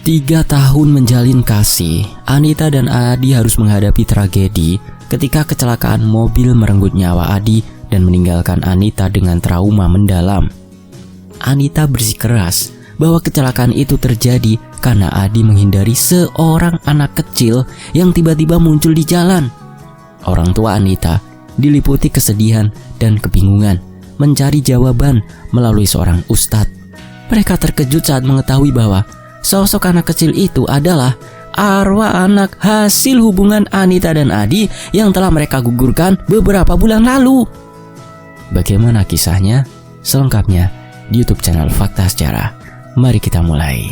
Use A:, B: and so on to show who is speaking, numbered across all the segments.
A: 3 tahun menjalin kasih, Anita dan Adi harus menghadapi tragedi ketika kecelakaan mobil merenggut nyawa Adi dan meninggalkan Anita dengan trauma mendalam. Anita bersikeras bahwa kecelakaan itu terjadi karena Adi menghindari seorang anak kecil yang tiba-tiba muncul di jalan. Orang tua Anita diliputi kesedihan dan kebingungan mencari jawaban melalui seorang ustadz. Mereka terkejut saat mengetahui bahwa sosok anak kecil itu adalah arwah anak hasil hubungan Anita dan Adi yang telah mereka gugurkan beberapa bulan lalu. Bagaimana kisahnya? Selengkapnya di YouTube channel Fakta Sejarah. Mari kita mulai.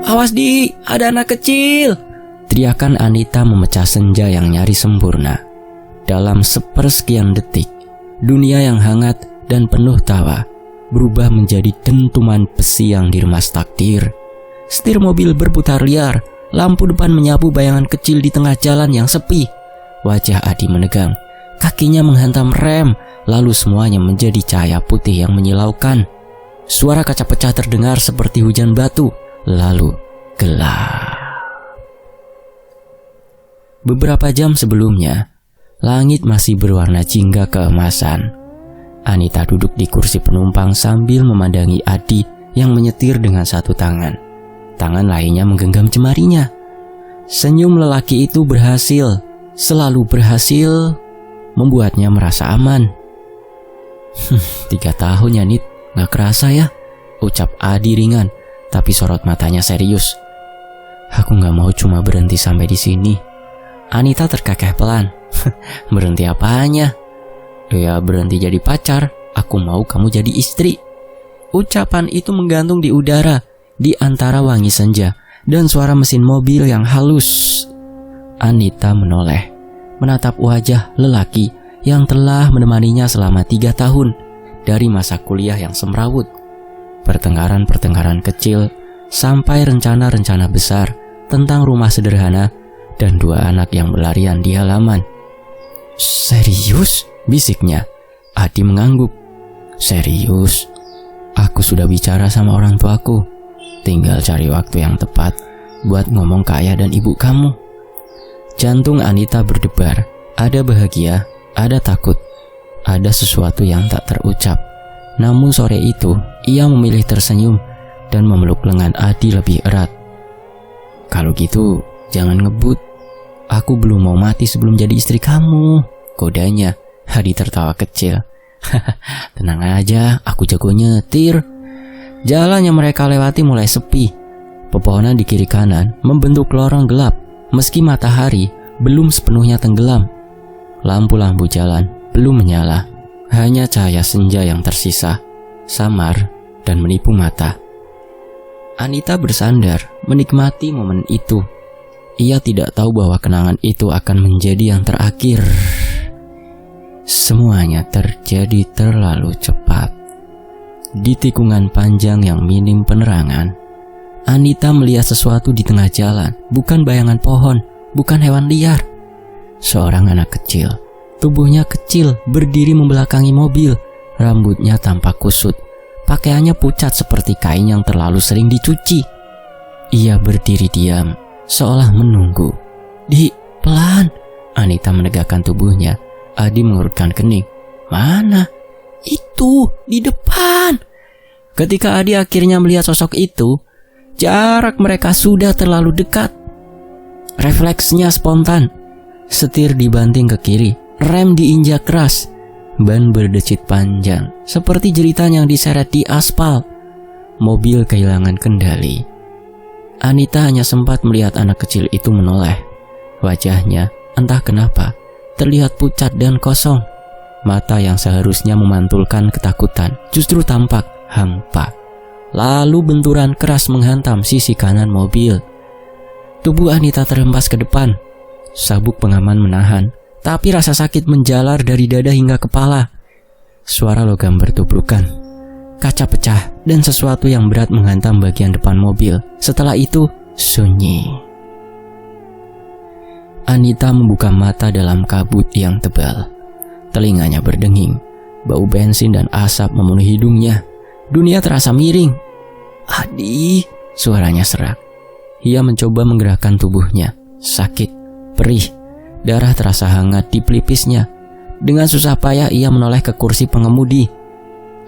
A: Awas Di, ada anak kecil! Teriakan Anita memecah senja yang nyaris sempurna. Dalam sepersekian detik, dunia yang hangat dan penuh tawa berubah menjadi dentuman besi yang diremas takdir. Setir mobil berputar liar, lampu depan menyapu bayangan kecil di tengah jalan yang sepi. Wajah Adi menegang, kakinya menghantam rem, lalu semuanya menjadi cahaya putih yang menyilaukan. Suara kaca pecah terdengar seperti hujan batu, lalu gelap. Beberapa jam sebelumnya, langit masih berwarna jingga keemasan. Anita duduk di kursi penumpang sambil memandangi Adi yang menyetir dengan satu tangan. Tangan lainnya menggenggam jemarinya. Senyum lelaki itu berhasil, selalu berhasil, membuatnya merasa aman. 3 tahun ya Nit, gak kerasa ya, ucap Adi ringan, tapi sorot matanya serius. Aku gak mau cuma berhenti sampai di sini. Anita terkekeh pelan. Berhenti apanya? Ya berhenti jadi pacar, aku mau kamu jadi istri. Ucapan itu menggantung di udara, di antara wangi senja dan suara mesin mobil yang halus. Anita menoleh, menatap wajah lelaki yang telah menemaninya selama 3 tahun dari masa kuliah yang semrawut. Pertengkaran-pertengkaran kecil sampai rencana-rencana besar tentang rumah sederhana dan 2 anak yang berlarian di halaman. Serius? Bisiknya. Adi mengangguk. Serius? Aku sudah bicara sama orang tuaku. Tinggal cari waktu yang tepat buat ngomong ke ayah dan ibu kamu. Jantung Anita berdebar. Ada bahagia, ada takut, ada sesuatu yang tak terucap. Namun sore itu, ia memilih tersenyum dan memeluk lengan Adi lebih erat. Kalau gitu, jangan ngebut. Aku belum mau mati sebelum jadi istri kamu, kodanya. Adi tertawa kecil. Tenang aja, aku jago nyetir. Jalan yang mereka lewati mulai sepi. Pepohonan di kiri kanan membentuk lorong gelap, meski matahari belum sepenuhnya tenggelam. Lampu-lampu jalan belum menyala. Hanya cahaya senja yang tersisa, samar dan menipu mata. Anita bersandar, menikmati momen itu. Ia tidak tahu bahwa kenangan itu akan menjadi yang terakhir. Semuanya terjadi terlalu cepat. Di tikungan panjang yang minim penerangan, Anita melihat sesuatu di tengah jalan. Bukan bayangan pohon, bukan hewan liar. Seorang anak kecil, tubuhnya kecil, berdiri membelakangi mobil. Rambutnya tampak kusut, pakaiannya pucat seperti kain yang terlalu sering dicuci. Ia berdiri diam, seolah menunggu. Di, pelan. Anita menegakkan tubuhnya. Adi mengurutkan kening. Mana? Itu, di depan. Ketika Adi akhirnya melihat sosok itu, jarak mereka sudah terlalu dekat. Refleksnya spontan. Setir dibanting ke kiri, rem diinjak keras. Ban berdecit panjang, seperti jeritan yang diseret di aspal. Mobil kehilangan kendali. Anita hanya sempat melihat anak kecil itu menoleh. Wajahnya, entah kenapa, terlihat pucat dan kosong. Mata yang seharusnya memantulkan ketakutan justru tampak hampa. Lalu benturan keras menghantam sisi kanan mobil. Tubuh Anita terhempas ke depan. Sabuk pengaman menahan, tapi rasa sakit menjalar dari dada hingga kepala. Suara logam bertubrukan. Kaca pecah dan sesuatu yang berat menghantam bagian depan mobil. Setelah itu, sunyi. Anita membuka mata dalam kabut yang tebal. Telinganya berdenging. Bau bensin dan asap memenuhi hidungnya. Dunia terasa miring. "Adi," suaranya serak. Ia mencoba menggerakkan tubuhnya. Sakit, perih, darah terasa hangat di pelipisnya. Dengan susah payah ia menoleh ke kursi pengemudi.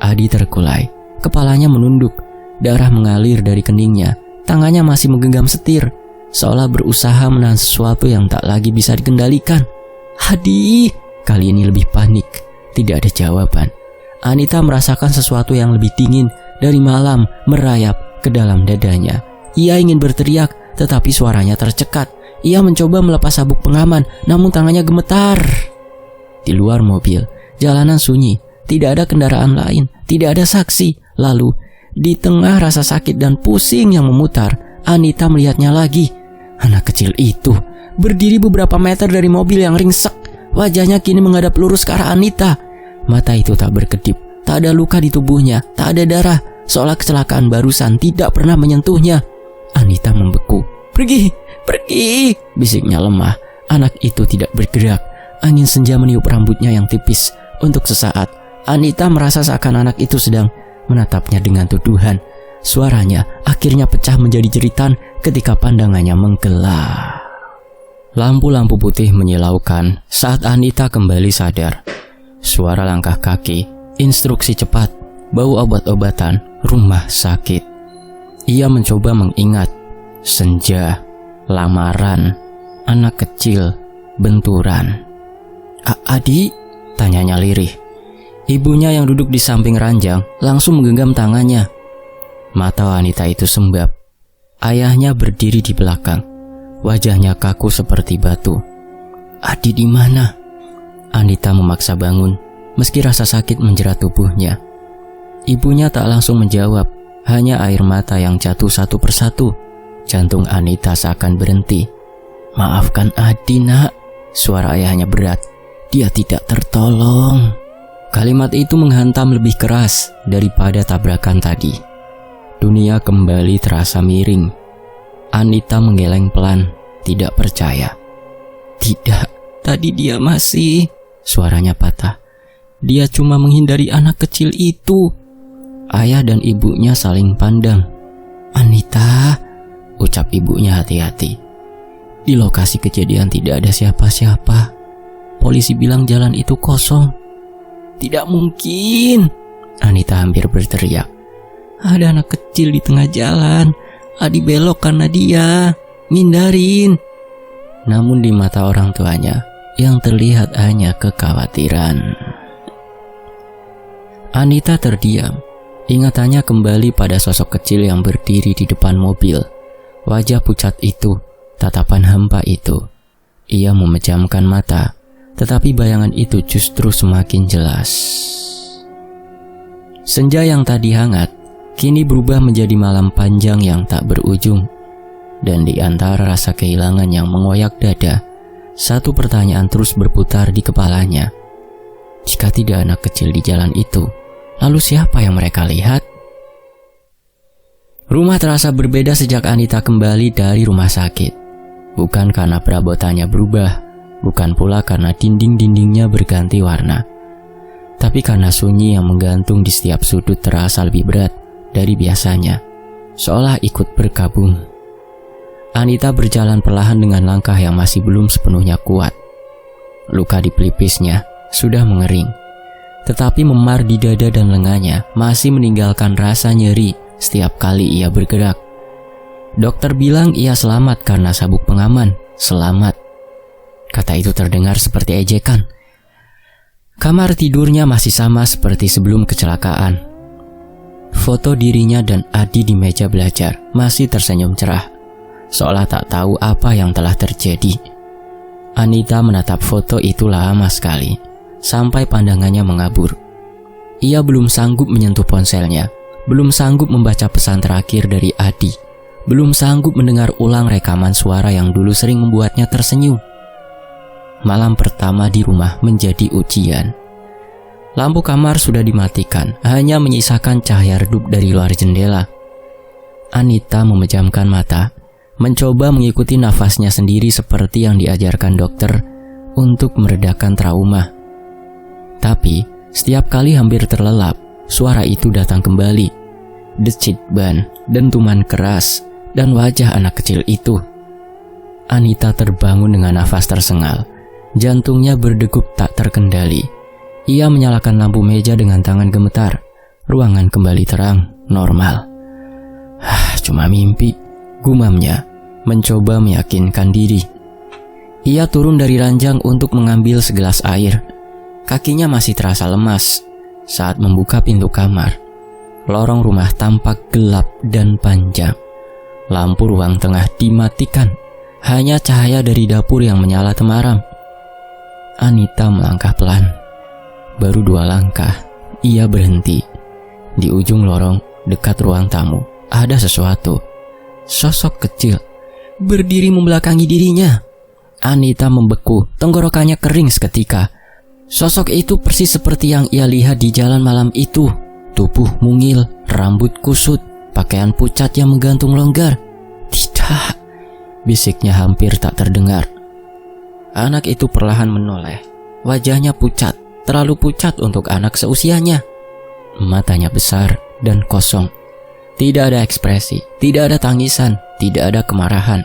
A: Adi terkulai, kepalanya menunduk. Darah mengalir dari keningnya. Tangannya masih menggenggam setir, seolah berusaha menahan sesuatu yang tak lagi bisa dikendalikan. "Adi!" Kali ini lebih panik. Tidak ada jawaban. Anita merasakan sesuatu yang lebih dingin dari malam merayap ke dalam dadanya. Ia ingin berteriak, tetapi suaranya tercekat. Ia mencoba melepas sabuk pengaman, namun tangannya gemetar. Di luar mobil, jalanan sunyi. Tidak ada kendaraan lain, tidak ada saksi. Lalu, di tengah rasa sakit dan pusing yang memutar, Anita melihatnya lagi. Anak kecil itu berdiri beberapa meter dari mobil yang ringsek. Wajahnya kini menghadap lurus ke arah Anita. Mata itu tak berkedip, tak ada luka di tubuhnya, tak ada darah, seolah kecelakaan barusan tidak pernah menyentuhnya. Anita membeku. "Pergi, pergi!" bisiknya lemah. Anak itu tidak bergerak. Angin senja meniup rambutnya yang tipis. Untuk sesaat, Anita merasa seakan anak itu sedang menatapnya dengan tuduhan. Suaranya akhirnya pecah menjadi jeritan ketika pandangannya menggelap. Lampu-lampu putih menyilaukan saat Anita kembali sadar. Suara langkah kaki, instruksi cepat, bau obat-obatan, rumah sakit. Ia mencoba mengingat. Senja, lamaran, anak kecil, benturan. "Adi?" tanyanya lirih. Ibunya yang duduk di samping ranjang langsung menggenggam tangannya. Mata wanita itu sembab. Ayahnya berdiri di belakang. Wajahnya kaku seperti batu. "Adi di mana?" Anita memaksa bangun, meski rasa sakit menjerat tubuhnya. Ibunya tak langsung menjawab, hanya air mata yang jatuh satu persatu. Jantung Anita seakan berhenti. "Maafkan Adi, nak." Suara ayahnya berat. "Dia tidak tertolong." Kalimat itu menghantam lebih keras daripada tabrakan tadi. Dunia kembali terasa miring. Anita menggeleng pelan, tidak percaya. "Tidak, tadi dia masih..." Suaranya patah. "Dia cuma menghindari anak kecil itu." Ayah dan ibunya saling pandang. "Anita," ucap ibunya hati-hati. "Di lokasi kejadian tidak ada siapa-siapa. Polisi bilang jalan itu kosong." "Tidak mungkin!" Anita hampir berteriak. "Ada anak kecil di tengah jalan. Adi belok karena dia ngindarin." Namun di mata orang tuanya, yang terlihat hanya kekhawatiran. Anita terdiam. Ingatannya kembali pada sosok kecil yang berdiri di depan mobil. Wajah pucat itu, tatapan hampa itu. Ia memejamkan mata, tetapi bayangan itu justru semakin jelas. Senja yang tadi hangat, kini berubah menjadi malam panjang yang tak berujung. Dan di antara rasa kehilangan yang mengoyak dada, satu pertanyaan terus berputar di kepalanya. Jika tidak anak kecil di jalan itu, lalu siapa yang mereka lihat? Rumah terasa berbeda sejak Anita kembali dari rumah sakit. Bukan karena perabotannya berubah, bukan pula karena dinding-dindingnya berganti warna, tapi karena sunyi yang menggantung di setiap sudut terasa lebih berat dari biasanya, seolah ikut berkabung. Anita berjalan perlahan dengan langkah yang masih belum sepenuhnya kuat. Luka di pelipisnya sudah mengering, tetapi memar di dada dan lengannya masih meninggalkan rasa nyeri setiap kali ia bergerak. Dokter bilang ia selamat karena sabuk pengaman. Selamat. Kata itu terdengar seperti ejekan. Kamar tidurnya masih sama seperti sebelum kecelakaan. Foto dirinya dan Adi di meja belajar masih tersenyum cerah, seolah tak tahu apa yang telah terjadi. Anita menatap foto itu lama sekali, sampai pandangannya mengabur. Ia belum sanggup menyentuh ponselnya, belum sanggup membaca pesan terakhir dari Adi, belum sanggup mendengar ulang rekaman suara yang dulu sering membuatnya tersenyum. Malam pertama di rumah menjadi ujian. Lampu kamar sudah dimatikan, hanya menyisakan cahaya redup dari luar jendela. Anita memejamkan mata. mencoba mengikuti nafasnya sendiri seperti yang diajarkan dokter untuk meredakan trauma. Tapi, setiap kali hampir terlelap, suara itu datang kembali. Decit ban, dentuman keras, dan wajah anak kecil itu. Anita terbangun dengan nafas tersengal. Jantungnya berdegup tak terkendali. Ia menyalakan lampu meja dengan tangan gemetar. Ruangan kembali terang, normal. Cuma mimpi, gumamnya, mencoba meyakinkan diri. Ia turun dari ranjang untuk mengambil segelas air. Kakinya masih terasa lemas. Saat membuka pintu kamar, lorong rumah tampak gelap dan panjang. Lampu ruang tengah dimatikan. Hanya cahaya dari dapur yang menyala temaram. Anita melangkah pelan. Baru 2 langkah, ia berhenti. Di ujung lorong, dekat ruang tamu, ada sesuatu. Sosok kecil, berdiri membelakangi dirinya. Anita membeku, tenggorokannya kering seketika. Sosok itu persis seperti yang ia lihat di jalan malam itu. Tubuh mungil, rambut kusut, pakaian pucat yang menggantung longgar. Tidak, bisiknya hampir tak terdengar. Anak itu perlahan menoleh. Wajahnya pucat, terlalu pucat untuk anak seusianya. Matanya besar dan kosong. Tidak ada ekspresi, tidak ada tangisan, tidak ada kemarahan.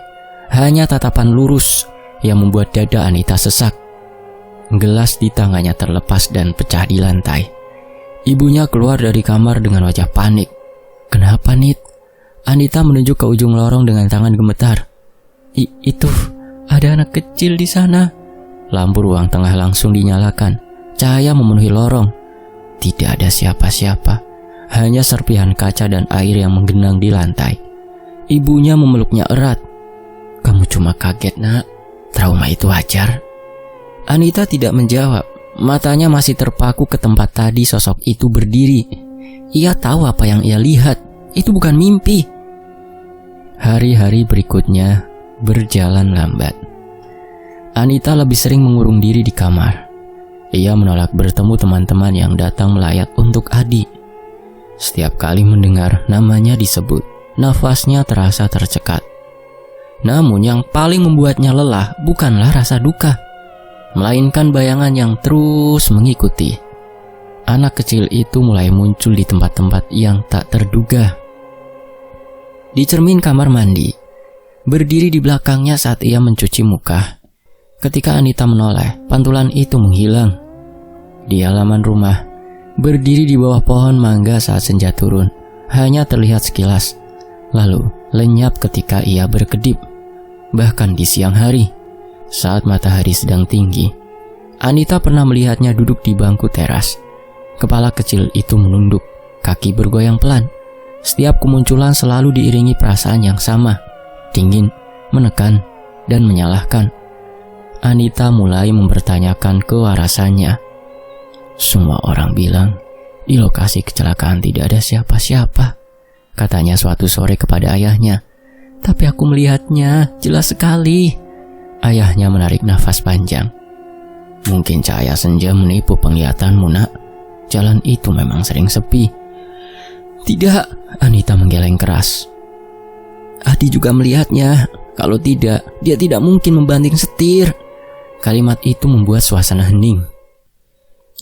A: Hanya tatapan lurus yang membuat dada Anita sesak. Gelas di tangannya terlepas dan pecah di lantai. Ibunya keluar dari kamar dengan wajah panik. Kenapa, Nit? Anita menunjuk ke ujung lorong dengan tangan gemetar. Itu, ada anak kecil di sana. Lampu ruang tengah langsung dinyalakan. Cahaya memenuhi lorong. Tidak ada siapa-siapa. Hanya serpihan kaca dan air yang menggenang di lantai. Ibunya memeluknya erat. Kamu cuma kaget, Nak. Trauma itu wajar. Anita tidak menjawab. Matanya masih terpaku ke tempat tadi sosok itu berdiri. Ia tahu apa yang ia lihat. Itu bukan mimpi. Hari-hari berikutnya berjalan lambat. Anita lebih sering mengurung diri di kamar. Ia menolak bertemu teman-teman yang datang melayat untuk Adi. Setiap kali mendengar namanya disebut, nafasnya terasa tercekat. Namun yang paling membuatnya lelah bukanlah rasa duka, melainkan bayangan yang terus mengikuti. Anak kecil itu mulai muncul di tempat-tempat yang tak terduga. Di cermin kamar mandi, berdiri di belakangnya saat ia mencuci muka. Ketika Anita menoleh, pantulan itu menghilang. Di halaman rumah, berdiri di bawah pohon mangga saat senja turun, hanya terlihat sekilas, lalu lenyap ketika ia berkedip. Bahkan di siang hari, saat matahari sedang tinggi, Anita pernah melihatnya duduk di bangku teras. Kepala kecil itu menunduk, kaki bergoyang pelan. Setiap kemunculan selalu diiringi perasaan yang sama, dingin, menekan, dan menyalahkan. Anita mulai mempertanyakan kewarasannya. Semua orang bilang, di lokasi kecelakaan tidak ada siapa-siapa, katanya suatu sore kepada ayahnya. Tapi aku melihatnya jelas sekali. Ayahnya menarik nafas panjang. Mungkin cahaya senja menipu penglihatanmu, Nak. Jalan itu memang sering sepi. Tidak, Anita menggeleng keras. Adi juga melihatnya. Kalau tidak, dia tidak mungkin membanting setir. Kalimat itu membuat suasana hening.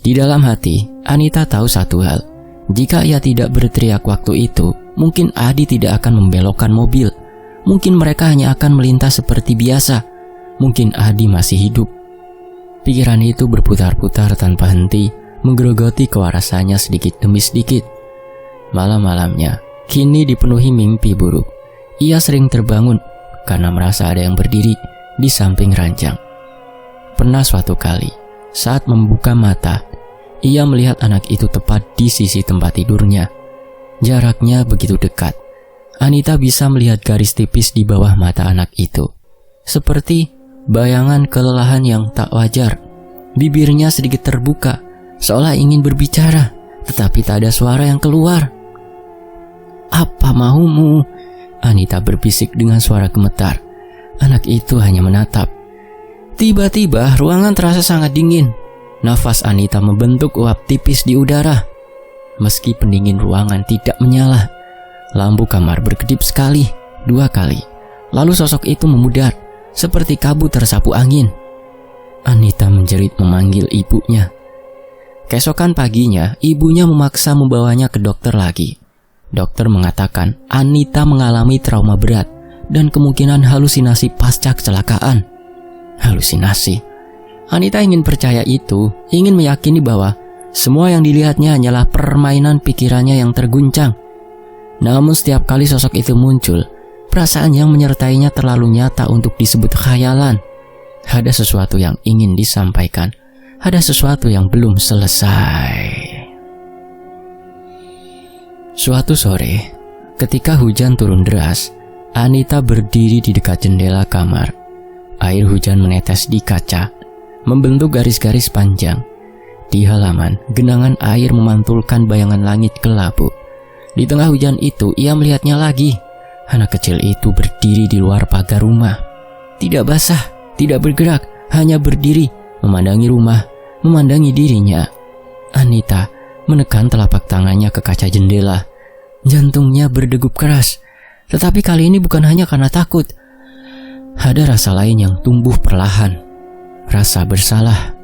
A: Di dalam hati, Anita tahu satu hal. Jika ia tidak berteriak waktu itu, mungkin Adi tidak akan membelokkan mobil. Mungkin mereka hanya akan melintas seperti biasa. Mungkin Adi masih hidup. Pikiran itu berputar-putar tanpa henti, menggerogoti kewarasannya sedikit demi sedikit. Malam-malamnya kini dipenuhi mimpi buruk. Ia sering terbangun karena merasa ada yang berdiri di samping ranjang. Pernah suatu kali, saat membuka mata, ia melihat anak itu tepat di sisi tempat tidurnya. Jaraknya begitu dekat. Anita bisa melihat garis tipis di bawah mata anak itu. Seperti bayangan kelelahan yang tak wajar. Bibirnya sedikit terbuka, seolah ingin berbicara, tetapi tak ada suara yang keluar. Apa maumu? Anita berbisik dengan suara gemetar. Anak itu hanya menatap. Tiba-tiba ruangan terasa sangat dingin. Nafas Anita membentuk uap tipis di udara. Meski pendingin ruangan tidak menyala, lampu kamar berkedip sekali, 2 kali, Lalu sosok itu memudar, seperti kabut tersapu angin. Anita menjerit memanggil ibunya. Keesokan paginya, ibunya memaksa membawanya ke dokter lagi. Dokter mengatakan Anita mengalami trauma berat dan kemungkinan halusinasi pasca kecelakaan. Halusinasi. Anita ingin percaya itu, ingin meyakini bahwa semua yang dilihatnya hanyalah permainan pikirannya yang terguncang. Namun setiap kali sosok itu muncul, perasaan yang menyertainya terlalu nyata untuk disebut khayalan. Ada sesuatu yang ingin disampaikan, ada sesuatu yang belum selesai. Suatu sore, ketika hujan turun deras, Anita berdiri di dekat jendela kamar. Air hujan menetes di kaca, membentuk garis-garis panjang. Di halaman, genangan air memantulkan bayangan langit kelabu. Di tengah hujan itu, ia melihatnya lagi. Anak kecil itu berdiri di luar pagar rumah. Tidak basah, tidak bergerak, hanya berdiri, memandangi rumah, memandangi dirinya. Anita menekan telapak tangannya ke kaca jendela. Jantungnya berdegup keras. Tetapi kali ini bukan hanya karena takut. Ada rasa lain yang tumbuh perlahan. Rasa bersalah.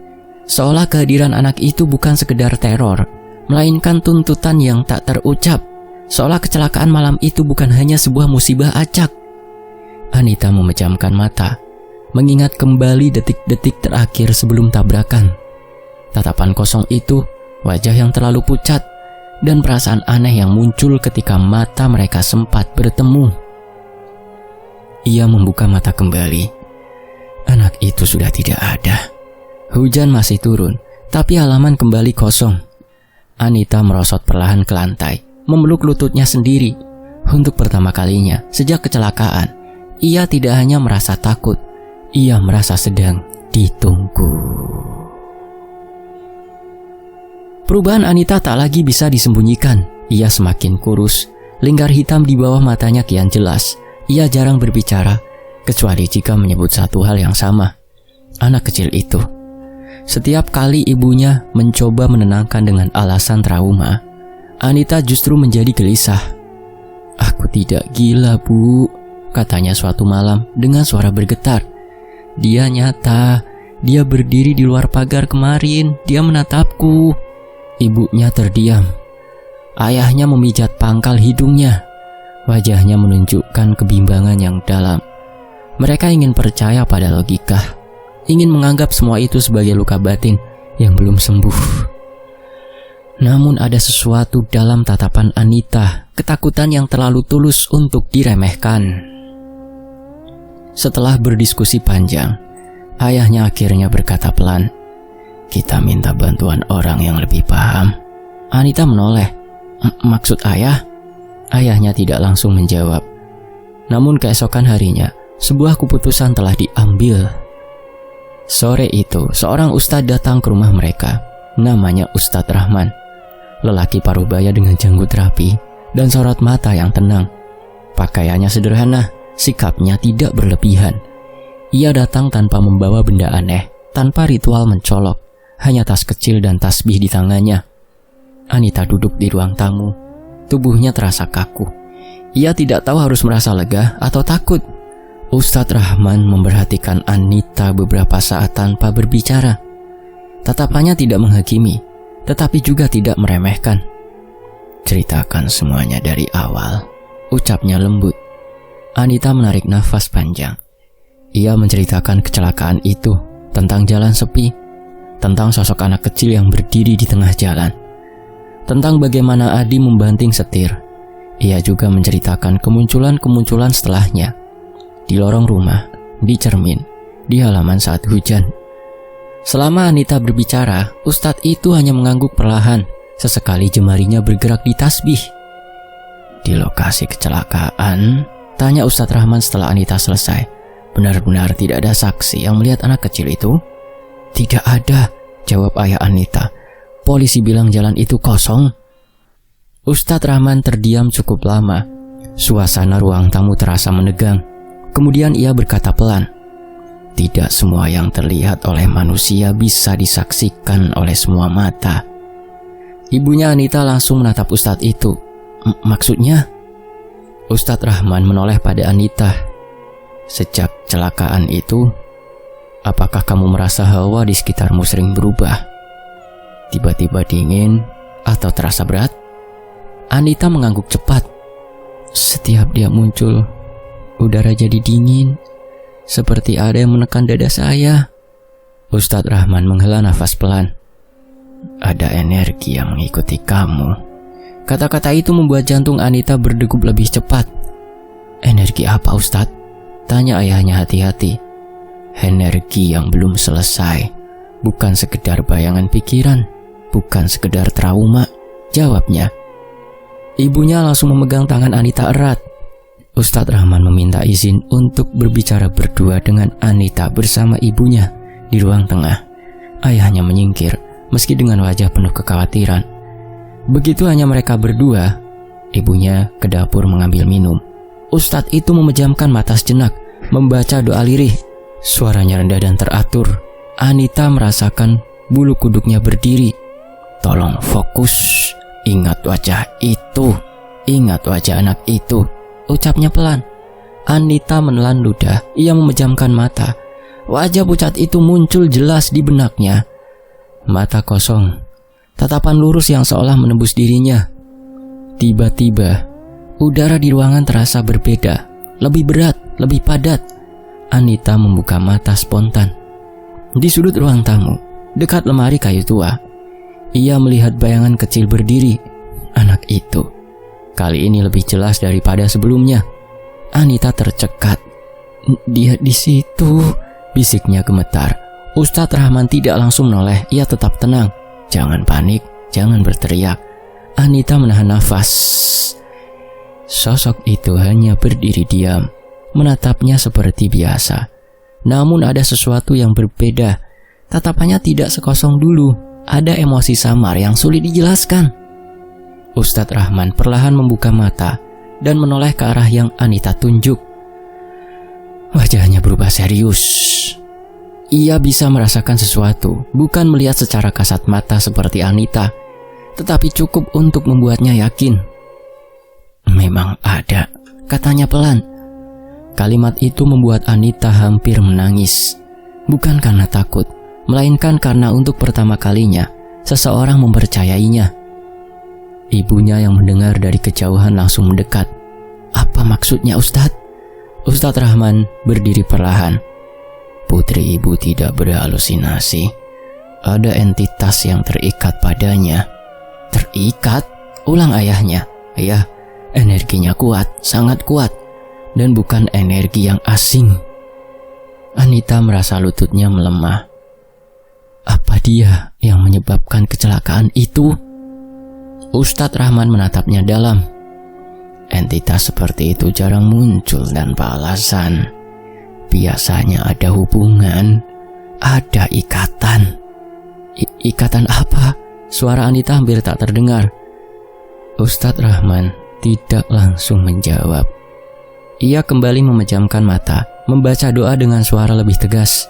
A: Seolah kehadiran anak itu bukan sekedar teror, melainkan tuntutan yang tak terucap. Seolah kecelakaan malam itu bukan hanya sebuah musibah acak. Anita memejamkan mata, mengingat kembali detik-detik terakhir sebelum tabrakan. Tatapan kosong itu, wajah yang terlalu pucat, dan perasaan aneh yang muncul ketika mata mereka sempat bertemu. Ia membuka mata kembali. Anak itu sudah tidak ada. Hujan masih turun, tapi halaman kembali kosong. Anita merosot perlahan ke lantai, memeluk lututnya sendiri. Untuk pertama kalinya sejak kecelakaan, ia tidak hanya merasa takut, ia merasa sedang ditunggu. Perubahan Anita tak lagi bisa disembunyikan. Ia semakin kurus, lingkar hitam di bawah matanya kian jelas. Ia jarang berbicara, kecuali jika menyebut satu hal yang sama. Anak kecil itu. Setiap kali ibunya mencoba menenangkan dengan alasan trauma, Anita justru menjadi gelisah. "Aku tidak gila, Bu," katanya suatu malam dengan suara bergetar. "Dia nyata, dia berdiri di luar pagar kemarin, dia menatapku." Ibunya terdiam. Ayahnya memijat pangkal hidungnya. Wajahnya menunjukkan kebimbangan yang dalam. Mereka ingin percaya pada logika, ingin menganggap semua itu sebagai luka batin yang belum sembuh. Namun ada sesuatu dalam tatapan Anita, ketakutan yang terlalu tulus untuk diremehkan. Setelah berdiskusi panjang, ayahnya akhirnya berkata pelan, "Kita minta bantuan orang yang lebih paham." Anita menoleh. "Maksud ayah?" Ayahnya tidak langsung menjawab. Namun keesokan harinya, sebuah keputusan telah diambil. Sore itu, seorang ustadz datang ke rumah mereka. Namanya Ustadz Rahman. Lelaki parubaya dengan janggut rapi dan sorot mata yang tenang. Pakaiannya sederhana, sikapnya tidak berlebihan. Ia datang tanpa membawa benda aneh, tanpa ritual mencolok, hanya tas kecil dan tasbih di tangannya. Anita duduk di ruang tamu. Tubuhnya terasa kaku. Ia tidak tahu harus merasa lega atau takut. Ustadz Rahman memperhatikan Anita beberapa saat tanpa berbicara. Tatapannya tidak menghakimi, tetapi juga tidak meremehkan. "Ceritakan semuanya dari awal," ucapnya lembut. Anita menarik nafas panjang. Ia menceritakan kecelakaan itu, tentang jalan sepi, tentang sosok anak kecil yang berdiri di tengah jalan, tentang bagaimana Adi membanting setir. Ia juga menceritakan kemunculan-kemunculan setelahnya, di lorong rumah, di cermin, di halaman saat hujan. Selama Anita berbicara, Ustadz itu hanya mengangguk perlahan. Sesekali jemarinya bergerak di tasbih. "Di lokasi kecelakaan?" tanya Ustadz Rahman setelah Anita selesai. "Benar-benar tidak ada saksi yang melihat anak kecil itu?" "Tidak ada," jawab ayah Anita. "Polisi bilang jalan itu kosong." Ustadz Rahman terdiam cukup lama. Suasana ruang tamu terasa menegang. Kemudian ia berkata pelan, "Tidak semua yang terlihat oleh manusia bisa disaksikan oleh semua mata." Ibunya Anita langsung menatap Ustadz itu. "Maksudnya?" Ustadz Rahman menoleh pada Anita. Sejak kecelakaan itu, apakah kamu merasa hawa di sekitarmu sering berubah? Tiba-tiba dingin atau terasa berat? Anita mengangguk cepat. Setiap dia muncul, udara jadi dingin, seperti ada yang menekan dada saya. Ustadz Rahman menghela nafas pelan. Ada energi yang mengikuti kamu. Kata-kata itu membuat jantung Anita berdegup lebih cepat. Energi apa, Ustadz? Tanya ayahnya hati-hati. Energi yang belum selesai. Bukan sekedar bayangan pikiran, bukan sekedar trauma, jawabnya. Ibunya langsung memegang tangan Anita erat. Ustadz Rahman meminta izin untuk berbicara berdua dengan Anita bersama ibunya di ruang tengah. Ayahnya menyingkir, meski dengan wajah penuh kekhawatiran. Begitu hanya mereka berdua, ibunya ke dapur mengambil minum. Ustadz itu memejamkan mata sejenak, membaca doa lirih. Suaranya rendah dan teratur. Anita merasakan bulu kuduknya berdiri. Tolong fokus, ingat wajah itu, ingat wajah anak itu, ucapnya pelan. Anita menelan ludah, ia memejamkan mata. Wajah pucat itu muncul jelas di benaknya. Mata kosong, tatapan lurus yang seolah menembus dirinya. Tiba-tiba, udara di ruangan terasa berbeda, lebih berat, lebih padat. Anita membuka mata spontan. Di sudut ruang tamu, dekat lemari kayu tua, ia melihat bayangan kecil berdiri. Anak itu, kali ini lebih jelas daripada sebelumnya. Anita tercekat. Dia di situ, bisiknya gemetar. Ustadz Rahman tidak langsung menoleh, ia tetap tenang. Jangan panik, jangan berteriak. Anita menahan nafas. Sosok itu hanya berdiri diam, menatapnya seperti biasa. Namun ada sesuatu yang berbeda. Tatapannya tidak sekosong dulu. Ada emosi samar yang sulit dijelaskan. Ustadz Rahman perlahan membuka mata dan menoleh ke arah yang Anita tunjuk. Wajahnya berubah serius. Ia bisa merasakan sesuatu, bukan melihat secara kasat mata seperti Anita, tetapi cukup untuk membuatnya yakin. Memang ada, katanya pelan. Kalimat itu membuat Anita hampir menangis. Bukan karena takut, melainkan karena untuk pertama kalinya seseorang mempercayainya. Ibunya yang mendengar dari kejauhan langsung mendekat. Apa maksudnya, Ustadz? Ustadz Rahman berdiri perlahan. Putri ibu tidak berhalusinasi. Ada entitas yang terikat padanya. Terikat? Ulang ayahnya. Ya, energinya kuat, sangat kuat. Dan bukan energi yang asing. Anita merasa lututnya melemah. Apa dia yang menyebabkan kecelakaan itu? Ustadz Rahman menatapnya dalam. Entitas seperti itu jarang muncul tanpa alasan. Biasanya ada hubungan, ada ikatan. Ikatan apa? Suara Anita hampir tak terdengar. Ustadz Rahman tidak langsung menjawab. Ia kembali memejamkan mata, membaca doa dengan suara lebih tegas.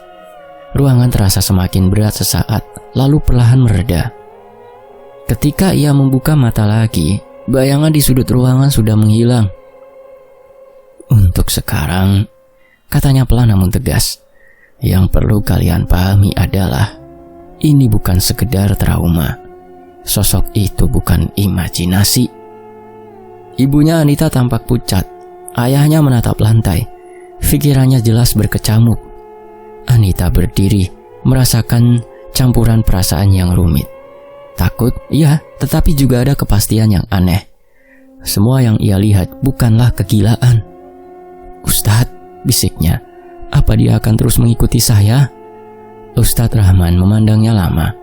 A: Ruangan terasa semakin berat sesaat, lalu perlahan mereda. Ketika ia membuka mata lagi, bayangan di sudut ruangan sudah menghilang. Untuk sekarang, katanya pelan namun tegas, yang perlu kalian pahami adalah ini bukan sekedar trauma. Sosok itu bukan imajinasi. Ibunya Anita tampak pucat. Ayahnya menatap lantai. Pikirannya jelas berkecamuk. Anita berdiri, merasakan campuran perasaan yang rumit. Takut, iya, tetapi juga ada kepastian yang aneh. Semua yang ia lihat bukanlah kegilaan. Ustadz, bisiknya, apa dia akan terus mengikuti saya? Ustadz Rahman memandangnya lama.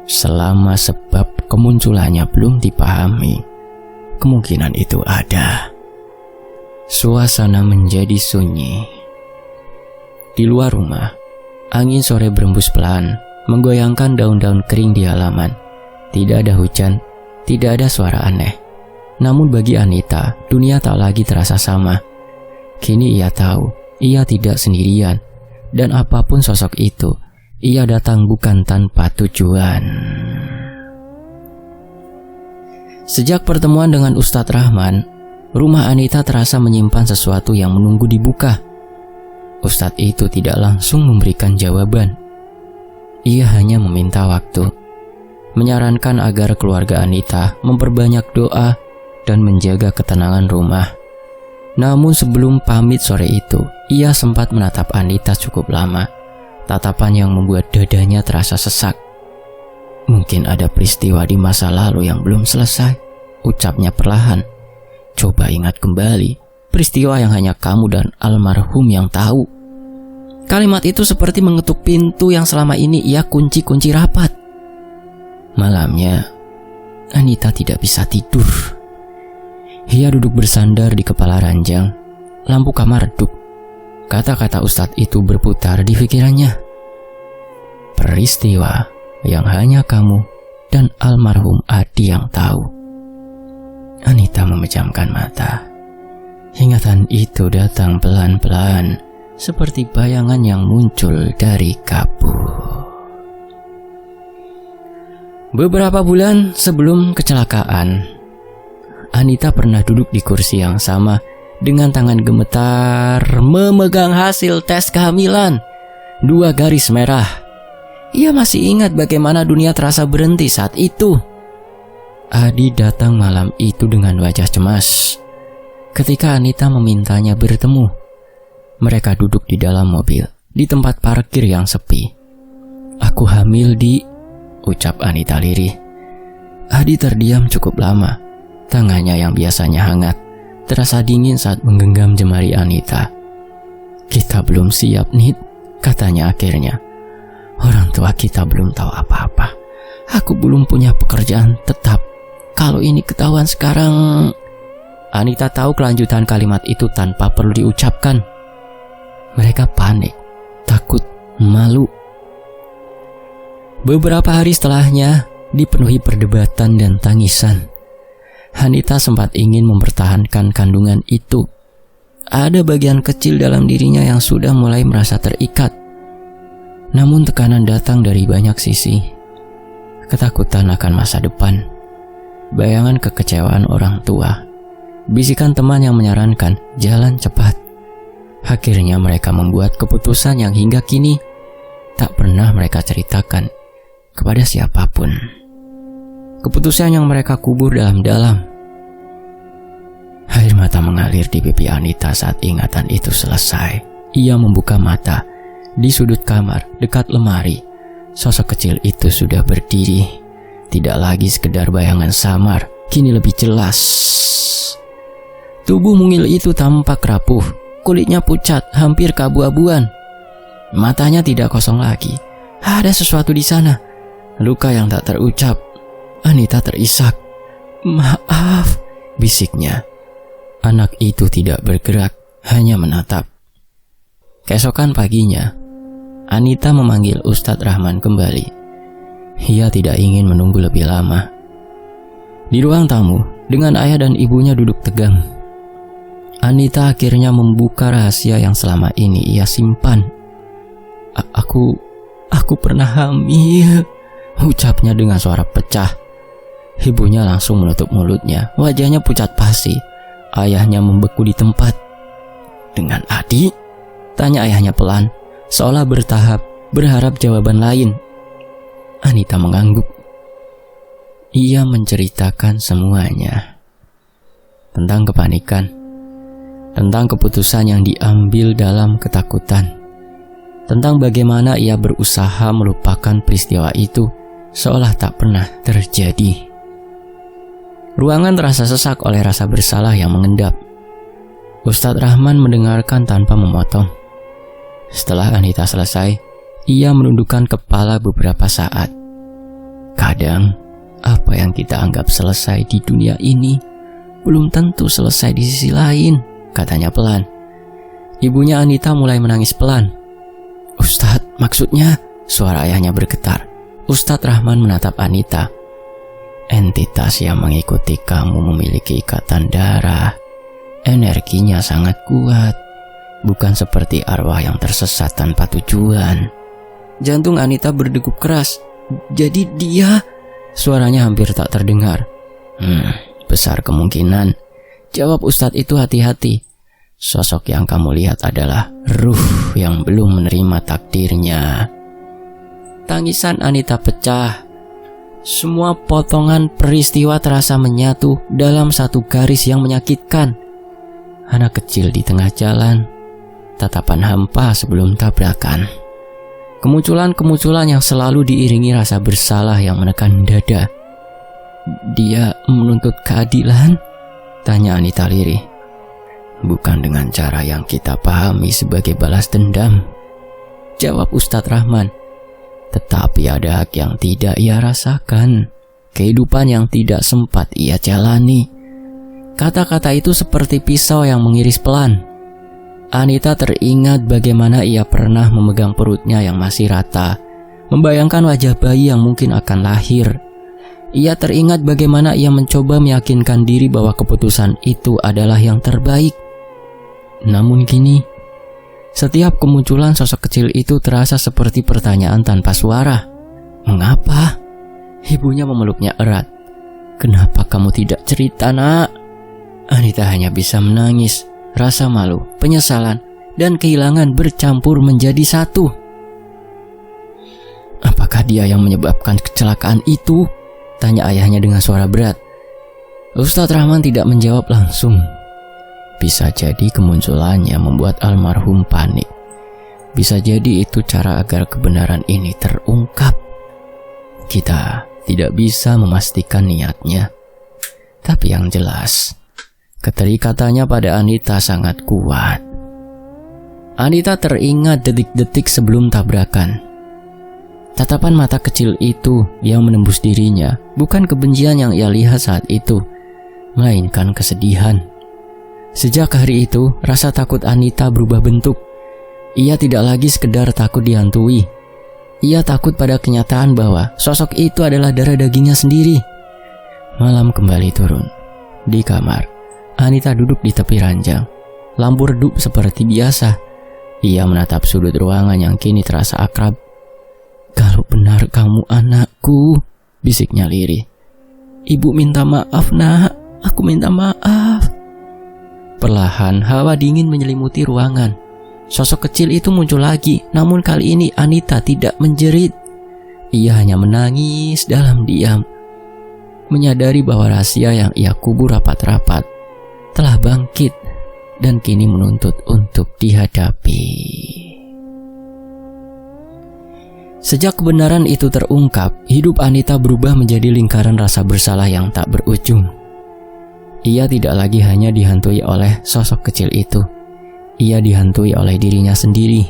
A: Selama sebab kemunculannya belum dipahami, kemungkinan itu ada. Suasana menjadi sunyi. Di luar rumah, angin sore berembus pelan, menggoyangkan daun-daun kering di halaman. Tidak ada hujan, tidak ada suara aneh. Namun bagi Anita, dunia tak lagi terasa sama. Kini ia tahu, ia tidak sendirian. Dan apapun sosok itu, ia datang bukan tanpa tujuan. Sejak pertemuan dengan Ustadz Rahman, rumah Anita terasa menyimpan sesuatu yang menunggu dibuka. Ustadz itu tidak langsung memberikan jawaban. Ia hanya meminta waktu, menyarankan agar keluarga Anita memperbanyak doa dan menjaga ketenangan rumah. Namun sebelum pamit sore itu, ia sempat menatap Anita cukup lama, tatapan yang membuat dadanya terasa sesak. Mungkin ada peristiwa di masa lalu yang belum selesai, ucapnya perlahan. Coba ingat kembali, peristiwa yang hanya kamu dan almarhum yang tahu. Kalimat itu seperti mengetuk pintu yang selama ini ia kunci-kunci rapat. Malamnya, Anita tidak bisa tidur. Ia duduk bersandar di kepala ranjang, lampu kamar redup. Kata-kata Ustadz itu berputar di pikirannya. Peristiwa yang hanya kamu dan almarhum Adi yang tahu. Anita memejamkan mata. Ingatan itu datang pelan-pelan, seperti bayangan yang muncul dari kabut. Beberapa bulan sebelum kecelakaan, Anita pernah duduk di kursi yang sama dengan tangan gemetar memegang hasil tes kehamilan. 2 garis merah. Ia masih ingat bagaimana dunia terasa berhenti saat itu. Adi datang malam itu dengan wajah cemas. Ketika Anita memintanya bertemu, mereka duduk di dalam mobil, di tempat parkir yang sepi. Aku hamil di... ucap Anita lirih. Adi terdiam cukup lama. Tangannya yang biasanya hangat terasa dingin saat menggenggam jemari Anita. Kita belum siap, Nit, katanya akhirnya. Orang tua kita belum tahu apa-apa. Aku belum punya pekerjaan tetap. Kalau ini ketahuan sekarang... Anita tahu kelanjutan kalimat itu tanpa perlu diucapkan. Mereka panik, takut, malu. Beberapa hari setelahnya dipenuhi perdebatan dan tangisan. Anita sempat ingin mempertahankan kandungan itu. Ada bagian kecil dalam dirinya yang sudah mulai merasa terikat. Namun tekanan datang dari banyak sisi. Ketakutan akan masa depan, bayangan kekecewaan orang tua, bisikan teman yang menyarankan jalan cepat. Akhirnya mereka membuat keputusan yang hingga kini tak pernah mereka ceritakan kepada siapapun. Keputusan yang mereka kubur dalam-dalam. Air mata mengalir di pipi Anita saat ingatan itu selesai. Ia membuka mata. Di sudut kamar, dekat lemari, sosok kecil itu sudah berdiri. Tidak lagi sekedar bayangan samar, kini lebih jelas. Tubuh mungil itu tampak rapuh, kulitnya pucat, hampir keabu-abuan. Matanya tidak kosong lagi. Ada sesuatu di sana. Luka yang tak terucap. Anita terisak. Maaf, bisiknya. Anak itu tidak bergerak, hanya menatap. Keesokan paginya, Anita memanggil Ustadz Rahman kembali. Ia tidak ingin menunggu lebih lama. Di ruang tamu, dengan ayah dan ibunya duduk tegang. Anita akhirnya membuka rahasia yang selama ini ia simpan. Aku pernah hamil, ucapnya dengan suara pecah. Ibunya langsung menutup mulutnya, wajahnya pucat pasi. Ayahnya membeku di tempat. Dengan Adi? Tanya ayahnya pelan, seolah bertahap, berharap jawaban lain. Anita mengangguk. Ia menceritakan semuanya. Tentang kepanikan, tentang keputusan yang diambil dalam ketakutan, tentang bagaimana ia berusaha melupakan peristiwa itu seolah tak pernah terjadi. Ruangan terasa sesak oleh rasa bersalah yang mengendap. Ustadz Rahman mendengarkan tanpa memotong. Setelah Anita selesai, ia menundukkan kepala beberapa saat. Kadang, apa yang kita anggap selesai di dunia ini belum tentu selesai di sisi lain, katanya pelan. Ibunya Anita mulai menangis pelan. Ustadz, maksudnya? Suara ayahnya bergetar. Ustadz Rahman menatap Anita. Entitas yang mengikuti kamu memiliki ikatan darah. Energinya sangat kuat. Bukan seperti arwah yang tersesat tanpa tujuan. Jantung Anita berdegup keras. Jadi dia... Suaranya hampir tak terdengar. Besar kemungkinan. Jawab Ustadz itu hati-hati. Sosok yang kamu lihat adalah ruh yang belum menerima takdirnya. Tangisan Anita pecah. Semua potongan peristiwa terasa menyatu dalam satu garis yang menyakitkan. Anak kecil di tengah jalan, tatapan hampa sebelum tabrakan. Kemunculan-kemunculan yang selalu diiringi rasa bersalah yang menekan dada. Dia menuntut keadilan? Tanya Anita lirih. Bukan dengan cara yang kita pahami sebagai balas dendam, jawab Ustadz Rahman. Tetapi ada hak yang tidak ia rasakan, kehidupan yang tidak sempat ia jalani. Kata-kata itu seperti pisau yang mengiris pelan. Anita teringat bagaimana ia pernah memegang perutnya yang masih rata, membayangkan wajah bayi yang mungkin akan lahir. Ia teringat bagaimana ia mencoba meyakinkan diri bahwa keputusan itu adalah yang terbaik. Namun kini, setiap kemunculan sosok kecil itu terasa seperti pertanyaan tanpa suara. Mengapa? Ibunya memeluknya erat. Kenapa kamu tidak cerita, nak? Anita hanya bisa menangis. Rasa malu, penyesalan, dan kehilangan bercampur menjadi satu. Apakah dia yang menyebabkan kecelakaan itu? Tanya ayahnya dengan suara berat. Ustadz Rahman tidak menjawab langsung. Bisa jadi kemunculannya membuat almarhum panik. Bisa jadi itu cara agar kebenaran ini terungkap. Kita tidak bisa memastikan niatnya. Tapi yang jelas, keterikatannya pada Anita sangat kuat. Anita teringat detik-detik sebelum tabrakan. Tatapan mata kecil itu yang menembus dirinya bukan kebencian yang ia lihat saat itu, melainkan kesedihan. Sejak hari itu, rasa takut Anita berubah bentuk. Ia tidak lagi sekedar takut dihantui. Ia takut pada kenyataan bahwa sosok itu adalah darah dagingnya sendiri. Malam kembali turun. Di kamar, Anita duduk di tepi ranjang. Lampu redup seperti biasa. Ia menatap sudut ruangan yang kini terasa akrab. Kalau benar kamu anakku, bisiknya lirih. Ibu minta maaf, nak. Aku minta maaf. Perlahan hawa dingin menyelimuti ruangan. Sosok kecil itu muncul lagi, namun kali ini Anita tidak menjerit. Ia hanya menangis dalam diam, menyadari bahwa rahasia yang ia kubur rapat-rapat telah bangkit dan kini menuntut untuk dihadapi. Sejak kebenaran itu terungkap, hidup Anita berubah menjadi lingkaran rasa bersalah yang tak berujung. Ia tidak lagi hanya dihantui oleh sosok kecil itu. Ia dihantui oleh dirinya sendiri.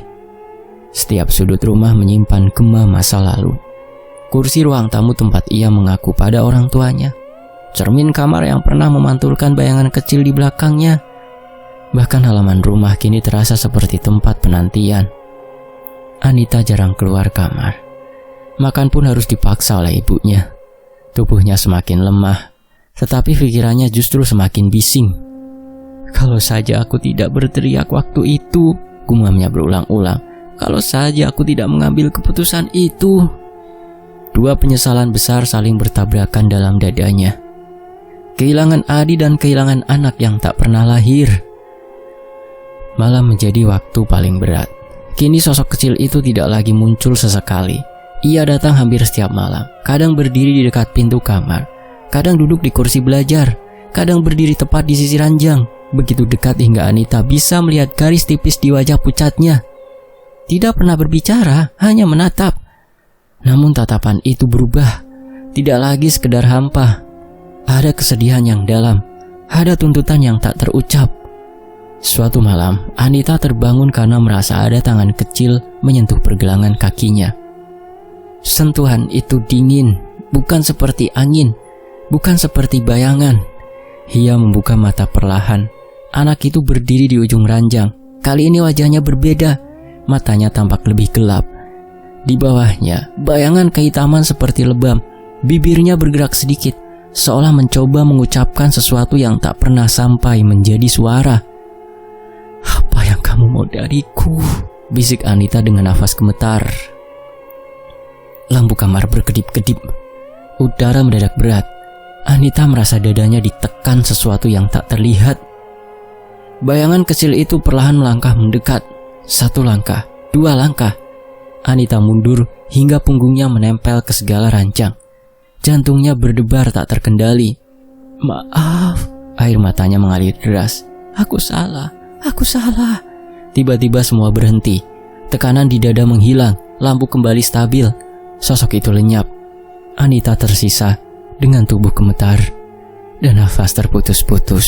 A: Setiap sudut rumah menyimpan gema masa lalu. Kursi ruang tamu tempat ia mengaku pada orang tuanya. Cermin kamar yang pernah memantulkan bayangan kecil di belakangnya. Bahkan halaman rumah kini terasa seperti tempat penantian. Anita jarang keluar kamar. Makan pun harus dipaksa oleh ibunya. Tubuhnya semakin lemah, tetapi pikirannya justru semakin bising. Kalau saja aku tidak berteriak waktu itu, gumamnya berulang-ulang. Kalau saja aku tidak mengambil keputusan itu. Dua penyesalan besar saling bertabrakan dalam dadanya. Kehilangan Adi dan kehilangan anak yang tak pernah lahir. Malam menjadi waktu paling berat. Kini sosok kecil itu tidak lagi muncul sesekali. Ia datang hampir setiap malam. Kadang berdiri di dekat pintu kamar, kadang duduk di kursi belajar, kadang berdiri tepat di sisi ranjang. Begitu dekat hingga Anita bisa melihat garis tipis di wajah pucatnya. Tidak pernah berbicara, hanya menatap. Namun tatapan itu berubah. Tidak lagi sekedar hampa. Ada kesedihan yang dalam, ada tuntutan yang tak terucap. Suatu malam, Anita terbangun karena merasa ada tangan kecil menyentuh pergelangan kakinya. Sentuhan itu dingin, bukan seperti angin, bukan seperti bayangan. Ia membuka mata perlahan. Anak itu berdiri di ujung ranjang. Kali ini wajahnya berbeda. Matanya tampak lebih gelap. Di bawahnya, bayangan kehitaman seperti lebam. Bibirnya bergerak sedikit, seolah mencoba mengucapkan sesuatu yang tak pernah sampai menjadi suara. Apa yang kamu mau dariku? Bisik Anita dengan nafas gemetar. Lampu kamar berkedip-kedip. Udara mendadak berat. Anita merasa dadanya ditekan sesuatu yang tak terlihat. Bayangan kecil itu perlahan melangkah mendekat. 1 langkah, 2 langkah. Anita mundur hingga punggungnya menempel ke segala rancang. Jantungnya berdebar tak terkendali. "Maaf," air matanya mengalir deras. Aku salah. Tiba-tiba semua berhenti. Tekanan di dada menghilang, lampu kembali stabil. Sosok itu lenyap. Anita tersisa dengan tubuh gemetar dan nafas terputus-putus.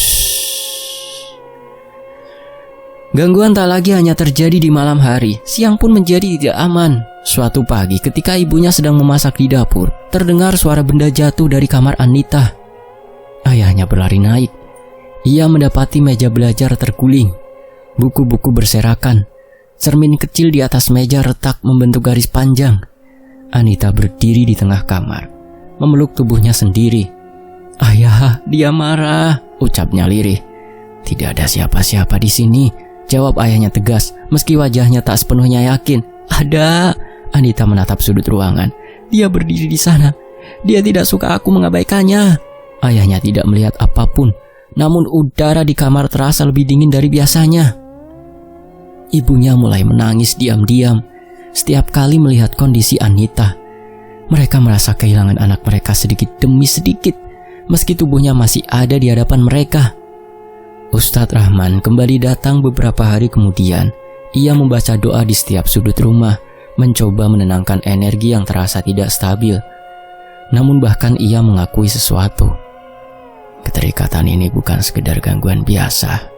A: Gangguan tak lagi hanya terjadi di malam hari, siang pun menjadi tidak aman. Suatu pagi ketika ibunya sedang memasak di dapur, terdengar suara benda jatuh dari kamar Anita. Ayahnya berlari naik. Ia mendapati meja belajar terguling. Buku-buku berserakan. Cermin kecil di atas meja retak membentuk garis panjang. Anita berdiri di tengah kamar, memeluk tubuhnya sendiri. "Ayah, dia marah," ucapnya lirih. "Tidak ada siapa-siapa di sini," jawab ayahnya tegas, meski wajahnya tak sepenuhnya yakin. "Ada." Anita menatap sudut ruangan. "Dia berdiri di sana. Dia tidak suka aku mengabaikannya." Ayahnya tidak melihat apapun, namun udara di kamar terasa lebih dingin dari biasanya. Ibunya mulai menangis diam-diam setiap kali melihat kondisi Anita. Mereka merasa kehilangan anak mereka sedikit demi sedikit, meski tubuhnya masih ada di hadapan mereka. Ustadz Rahman kembali datang beberapa hari kemudian. Ia membaca doa di setiap sudut rumah, mencoba menenangkan energi yang terasa tidak stabil. Namun bahkan ia mengakui sesuatu. Keterikatan ini bukan sekedar gangguan biasa.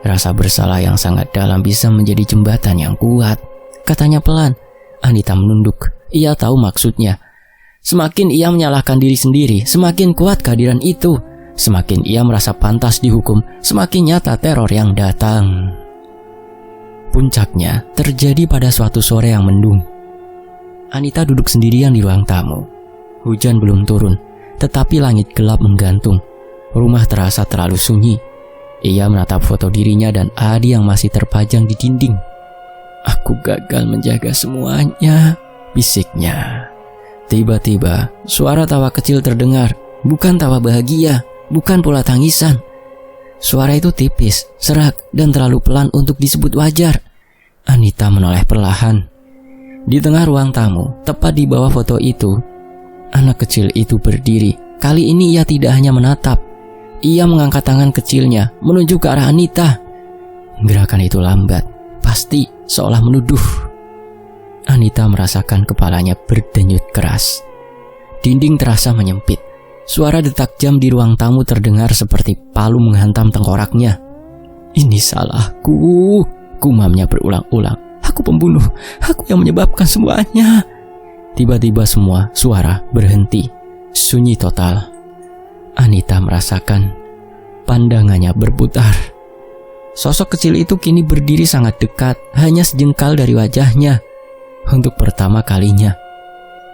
A: Rasa bersalah yang sangat dalam bisa menjadi jembatan yang kuat, katanya pelan. Anita menunduk. Ia tahu maksudnya. Semakin ia menyalahkan diri sendiri, semakin kuat kehadiran itu. Semakin ia merasa pantas dihukum, semakin nyata teror yang datang. Puncaknya terjadi pada suatu sore yang mendung. Anita duduk sendirian di ruang tamu. Hujan belum turun, tetapi langit gelap menggantung. Rumah terasa terlalu sunyi. Ia menatap foto dirinya dan Adi yang masih terpajang di dinding. "Aku gagal menjaga semuanya," bisiknya. Tiba-tiba, suara tawa kecil terdengar. Bukan tawa bahagia, bukan pula tangisan. Suara itu tipis, serak, dan terlalu pelan untuk disebut wajar. Anita menoleh perlahan. Di tengah ruang tamu, tepat di bawah foto itu, anak kecil itu berdiri. Kali ini ia tidak hanya menatap. Ia mengangkat tangan kecilnya menuju ke arah Anita. Gerakan itu lambat, pasti seolah menuduh. Anita merasakan kepalanya berdenyut keras. Dinding terasa menyempit. Suara detak jam di ruang tamu terdengar seperti palu menghantam tengkoraknya. "Ini salahku," gumamnya berulang-ulang. "Aku pembunuh, aku yang menyebabkan semuanya." Tiba-tiba semua suara berhenti. Sunyi total. Anita merasakan pandangannya berputar. Sosok kecil itu kini berdiri sangat dekat, hanya sejengkal dari wajahnya. Untuk pertama kalinya,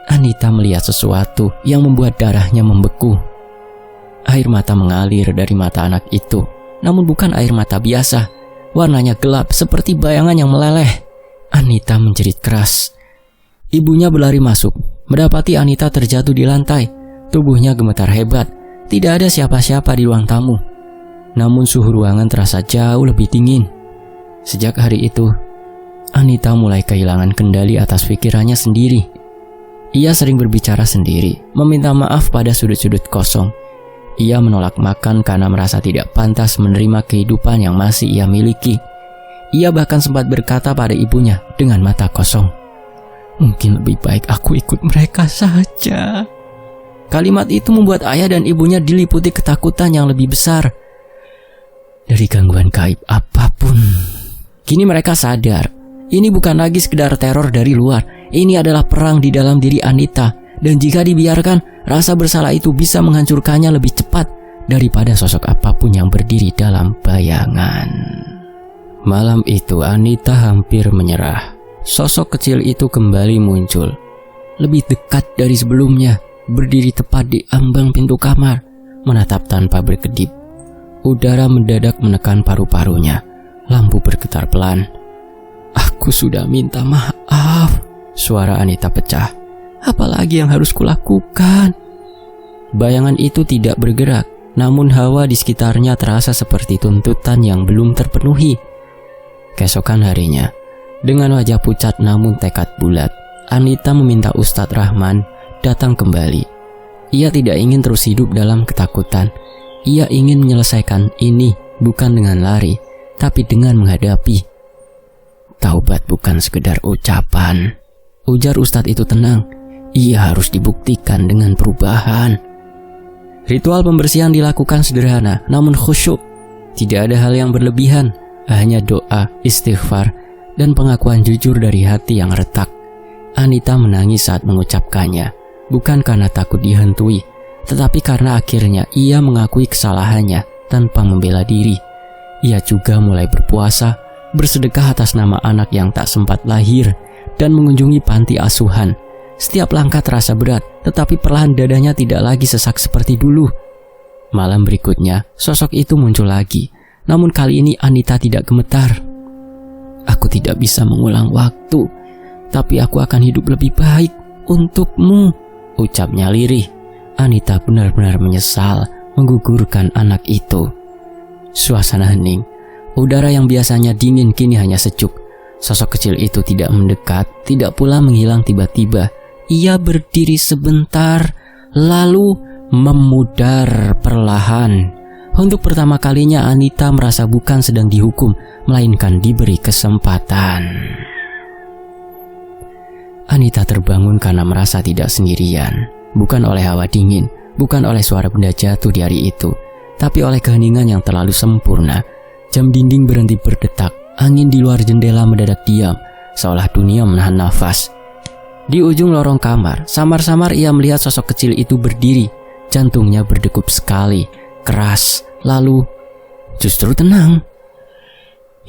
A: Anita melihat sesuatu yang membuat darahnya membeku. Air mata mengalir dari mata anak itu, namun bukan air mata biasa. Warnanya gelap seperti bayangan yang meleleh. Anita menjerit keras. Ibunya berlari masuk, mendapati Anita terjatuh di lantai. Tubuhnya gemetar hebat. Tidak ada siapa-siapa di ruang tamu. Namun suhu ruangan terasa jauh lebih dingin. Sejak hari itu, Anita mulai kehilangan kendali atas pikirannya sendiri. Ia sering berbicara sendiri, meminta maaf pada sudut-sudut kosong. Ia menolak makan karena merasa tidak pantas menerima kehidupan yang masih ia miliki. Ia bahkan sempat berkata pada ibunya dengan mata kosong, "Mungkin lebih baik aku ikut mereka saja." Kalimat itu membuat ayah dan ibunya diliputi ketakutan yang lebih besar. Dari gangguan gaib apapun, kini mereka sadar, ini bukan lagi sekedar teror dari luar. Ini adalah perang di dalam diri Anita. Dan jika dibiarkan, rasa bersalah itu bisa menghancurkannya lebih cepat daripada sosok apapun yang berdiri dalam bayangan. Malam itu Anita hampir menyerah. Sosok kecil itu kembali muncul. Lebih dekat dari sebelumnya. Berdiri tepat di ambang pintu kamar, menatap tanpa berkedip. Udara mendadak menekan paru-parunya. Lampu bergetar pelan. "Aku sudah minta maaf," suara Anita pecah. "Apalagi yang harus kulakukan?" Bayangan itu tidak bergerak, namun hawa di sekitarnya terasa seperti tuntutan yang belum terpenuhi. Keesokan harinya, dengan wajah pucat namun tekad bulat, Anita meminta Ustadz Rahman datang kembali. Ia tidak ingin terus hidup dalam ketakutan. Ia ingin menyelesaikan ini bukan dengan lari, tapi dengan menghadapi. Taubat bukan sekedar ucapan, ujar Ustadz itu tenang. Ia harus dibuktikan dengan perubahan. Ritual pembersihan dilakukan sederhana, namun khusyuk. Tidak ada hal yang berlebihan, hanya doa, istighfar, dan pengakuan jujur dari hati yang retak. Anita menangis saat mengucapkannya, bukan karena takut dihantui, tetapi karena akhirnya ia mengakui kesalahannya tanpa membela diri. Ia juga mulai berpuasa, bersedekah atas nama anak yang tak sempat lahir, dan mengunjungi panti asuhan. Setiap langkah terasa berat, tetapi perlahan dadanya tidak lagi sesak seperti dulu. Malam berikutnya, sosok itu muncul lagi, namun kali ini Anita tidak gemetar. Aku tidak bisa mengulang waktu, tapi aku akan hidup lebih baik untukmu, ucapnya lirih. Anita benar-benar menyesal menggugurkan anak itu. Suasana hening. Udara yang biasanya dingin kini hanya sejuk. Sosok kecil itu tidak mendekat, tidak pula menghilang tiba-tiba. Ia berdiri sebentar, lalu memudar perlahan. Untuk pertama kalinya Anita merasa bukan sedang dihukum, melainkan diberi kesempatan. Anita terbangun karena merasa tidak sendirian. Bukan oleh hawa dingin, bukan oleh suara benda jatuh di hari itu, tapi oleh keheningan yang terlalu sempurna. Jam dinding berhenti berdetak, angin di luar jendela mendadak diam, seolah dunia menahan nafas. Di ujung lorong kamar, samar-samar ia melihat sosok kecil itu berdiri. Jantungnya berdegup sekali, keras, lalu justru tenang.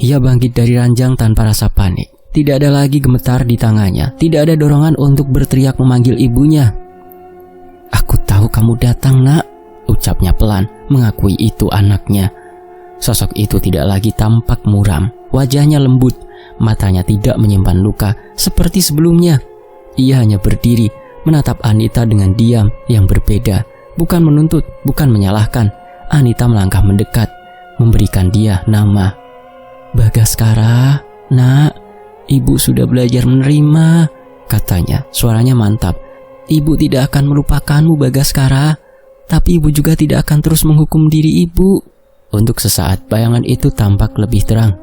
A: Ia bangkit dari ranjang tanpa rasa panik. Tidak ada lagi gemetar di tangannya, tidak ada dorongan untuk berteriak memanggil ibunya. Aku tahu kamu datang, nak, ucapnya pelan, mengakui itu anaknya. Sosok itu tidak lagi tampak muram, wajahnya lembut, matanya tidak menyimpan luka seperti sebelumnya. Ia hanya berdiri, menatap Anita dengan diam yang berbeda, bukan menuntut, bukan menyalahkan. Anita melangkah mendekat, memberikan dia nama. Bagaskara, nak, ibu sudah belajar menerima, katanya, suaranya mantap. Ibu tidak akan melupakanmu, Bagaskara, tapi ibu juga tidak akan terus menghukum diri ibu. Untuk sesaat bayangan itu tampak lebih terang.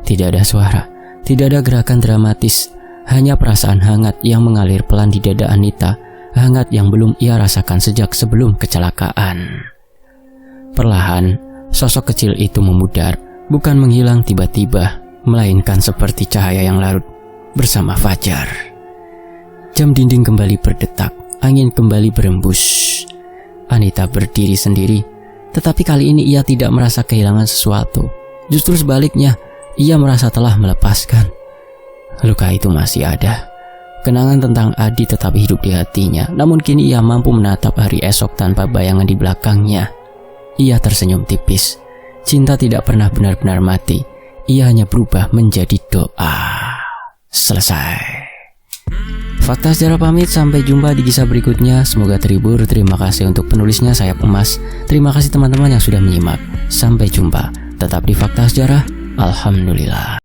A: Tidak ada suara, tidak ada gerakan dramatis, hanya perasaan hangat yang mengalir pelan di dada Anita, hangat yang belum ia rasakan sejak sebelum kecelakaan. Perlahan, sosok kecil itu memudar, bukan menghilang tiba-tiba, melainkan seperti cahaya yang larut bersama fajar. Jam dinding kembali berdetak, angin kembali berembus. Anita berdiri sendiri, tetapi kali ini ia tidak merasa kehilangan sesuatu. Justru sebaliknya, ia merasa telah melepaskan. Luka itu masih ada. Kenangan tentang Adi tetap hidup di hatinya, namun kini ia mampu menatap hari esok tanpa bayangan di belakangnya. Ia tersenyum tipis. Cinta tidak pernah benar-benar mati. Ia hanya berubah menjadi doa. Selesai. Fakta Sejarah pamit, sampai jumpa di kisah berikutnya. Semoga terhibur. Terima kasih untuk penulisnya, saya Emas. Terima kasih teman-teman yang sudah menyimak. Sampai jumpa. Tetap di Fakta Sejarah. Alhamdulillah.